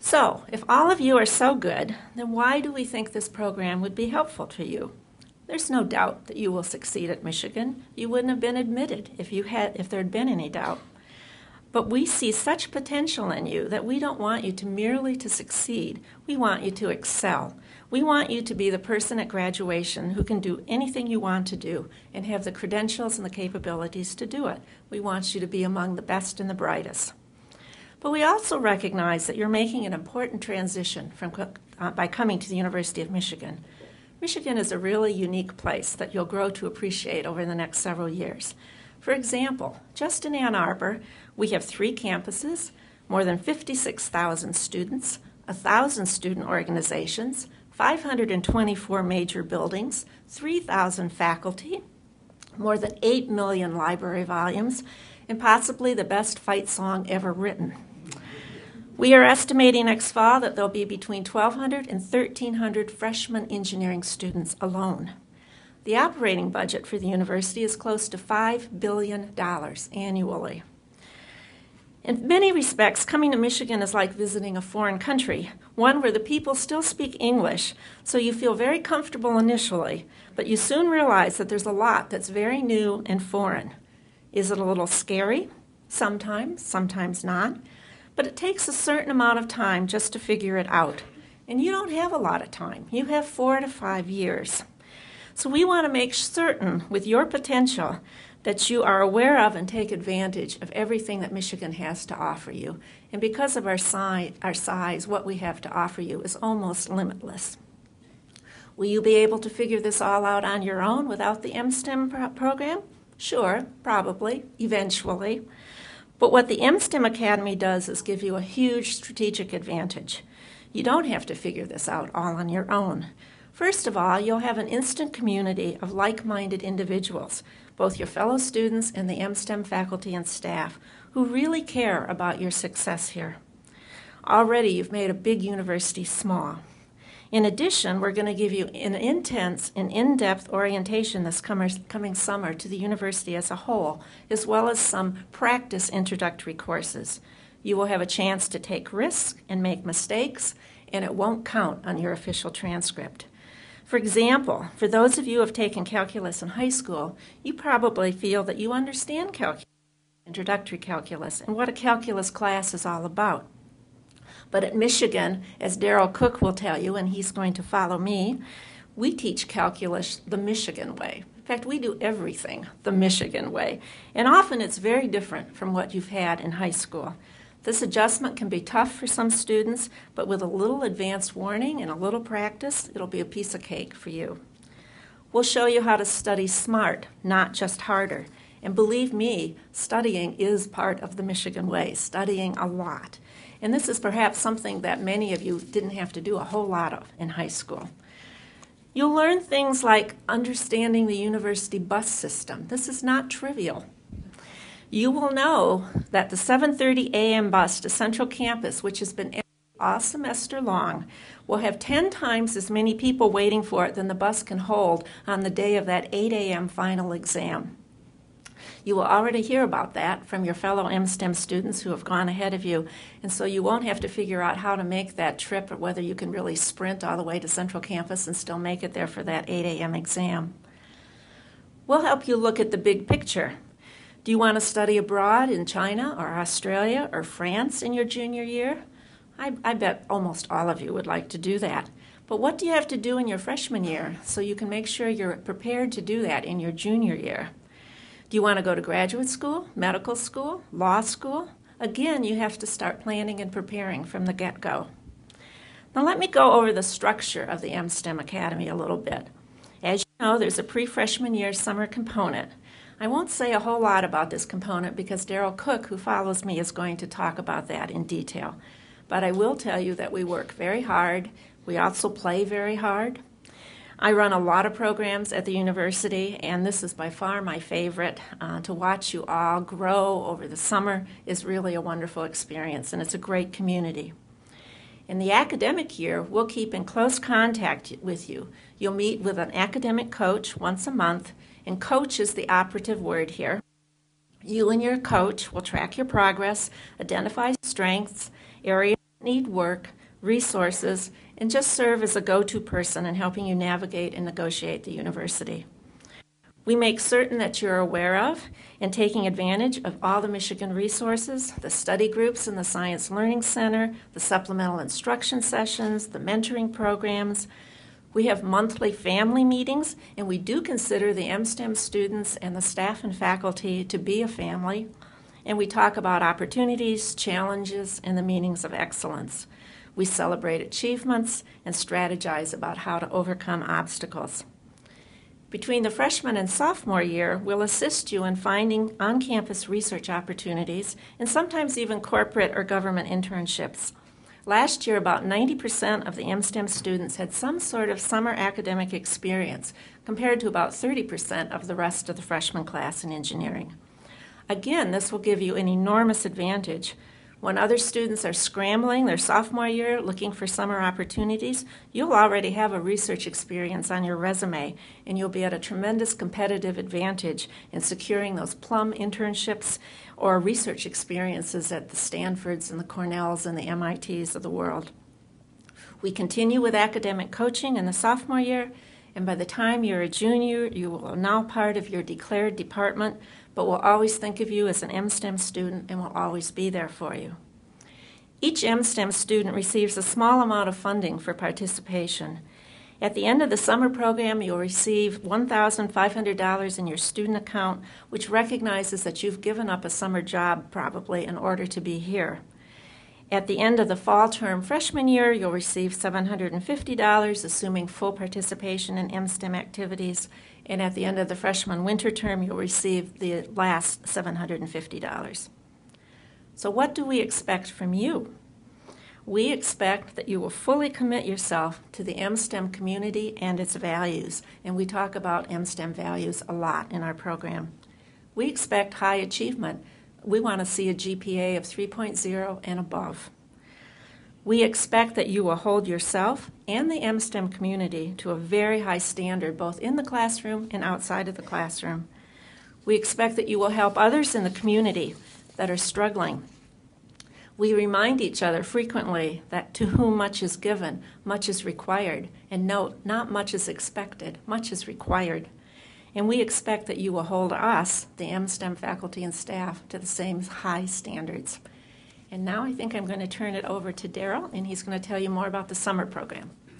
So, if all of you are so good, then why do we think this program would be helpful to you? There's no doubt that you will succeed at Michigan. You wouldn't have been admitted if there had been any doubt. But we see such potential in you that we don't want you to merely to succeed. We want you to excel. We want you to be the person at graduation who can do anything you want to do and have the credentials and the capabilities to do it. We want you to be among the best and the brightest. But we also recognize that you're making an important transition by coming to the University of Michigan. Michigan is a really unique place that you'll grow to appreciate over the next several years. For example, just in Ann Arbor, we have 3 campuses, more than 56,000 students, 1,000 student organizations, 524 major buildings, 3,000 faculty, more than 8 million library volumes, and possibly the best fight song ever written. We are estimating next fall that there'll be between 1,200 and 1,300 freshman engineering students alone. The operating budget for the university is close to $5 billion annually. In many respects, coming to Michigan is like visiting a foreign country, one where the people still speak English, so you feel very comfortable initially, but you soon realize that there's a lot that's very new and foreign. Is it a little scary? Sometimes not. But it takes a certain amount of time just to figure it out. And you don't have a lot of time. You have 4 to 5 years. So we want to make certain with your potential that you are aware of and take advantage of everything that Michigan has to offer you. And because of our size, what we have to offer you is almost limitless. Will you be able to figure this all out on your own without the MSTEM program? Sure, probably, eventually. But what the MSTEM Academy does is give you a huge strategic advantage. You don't have to figure this out all on your own. First of all, you'll have an instant community of like-minded individuals, both your fellow students and the MSTEM faculty and staff, who really care about your success here. Already, you've made a big university small. In addition, we're going to give you an intense and in-depth orientation this coming summer to the university as a whole, as well as some practice introductory courses. You will have a chance to take risks and make mistakes, and it won't count on your official transcript. For example, for those of you who have taken calculus in high school, you probably feel that you understand calculus, introductory calculus, and what a calculus class is all about. But at Michigan, as Daryl Cook will tell you, and he's going to follow me, we teach calculus the Michigan way. In fact, we do everything the Michigan way. And often it's very different from what you've had in high school. This adjustment can be tough for some students, but with a little advance warning and a little practice, it'll be a piece of cake for you. We'll show you how to study smart, not just harder. And believe me, studying is part of the Michigan way, studying a lot. And this is perhaps something that many of you didn't have to do a whole lot of in high school. You'll learn things like understanding the university bus system. This is not trivial. You will know that the 7:30 a.m. bus to Central Campus, which has been all semester long, will have 10 times as many people waiting for it than the bus can hold on the day of that 8 a.m. final exam. You will already hear about that from your fellow MSTEM students who have gone ahead of you, and so you won't have to figure out how to make that trip or whether you can really sprint all the way to Central Campus and still make it there for that 8 a.m. exam. We'll help you look at the big picture. Do you want to study abroad in China or Australia or France in your junior year? I bet almost all of you would like to do that. But what do you have to do in your freshman year so you can make sure you're prepared to do that in your junior year? Do you want to go to graduate school, medical school, law school? Again, you have to start planning and preparing from the get-go. Now let me go over the structure of the MSTEM Academy a little bit. As you know, there's a pre-freshman year summer component. I won't say a whole lot about this component because Daryl Cook, who follows me, is going to talk about that in detail. But I will tell you that we work very hard. We also play very hard. I run a lot of programs at the university, and this is by far my favorite. To watch you all grow over the summer is really a wonderful experience, and it's a great community. In the academic year, we'll keep in close contact with you. You'll meet with an academic coach once a month, and coach is the operative word here. You and your coach will track your progress, identify strengths, areas need work, resources, and just serve as a go-to person in helping you navigate and negotiate the university. We make certain that you're aware of and taking advantage of all the Michigan resources, the study groups in the Science Learning Center, the supplemental instruction sessions, the mentoring programs. We have monthly family meetings, and we do consider the MSTEM students and the staff and faculty to be a family. And we talk about opportunities, challenges, and the meanings of excellence. We celebrate achievements and strategize about how to overcome obstacles. Between the freshman and sophomore year, we'll assist you in finding on-campus research opportunities and sometimes even corporate or government internships. Last year, about 90% of the MSTEM students had some sort of summer academic experience, compared to about 30% of the rest of the freshman class in engineering. Again, this will give you an enormous advantage. When other students are scrambling their sophomore year looking for summer opportunities, you'll already have a research experience on your resume, and you'll be at a tremendous competitive advantage in securing those plum internships or research experiences at the Stanfords and the Cornells and the MITs of the world. We continue with academic coaching in the sophomore year, and by the time you're a junior, you are now part of your declared department, but we'll always think of you as an MSTEM student and will always be there for you. Each MSTEM student receives a small amount of funding for participation. At the end of the summer program, you'll receive $1,500 in your student account, which recognizes that you've given up a summer job probably in order to be here. At the end of the fall term freshman year, you'll receive $750, assuming full participation in MSTEM activities. And at the end of the freshman winter term, you'll receive the last $750. So what do we expect from you? We expect that you will fully commit yourself to the MSTEM community and its values. And we talk about MSTEM values a lot in our program. We expect high achievement. We want to see a GPA of 3.0 and above. We expect that you will hold yourself and the MSTEM community to a very high standard, both in the classroom and outside of the classroom. We expect that you will help others in the community that are struggling. We remind each other frequently that to whom much is given, much is required. And note, not much is expected, much is required. And we expect that you will hold us, the MSTEM faculty and staff, to the same high standards. And now I think I'm going to turn it over to Daryl, and he's going to tell you more about the summer program.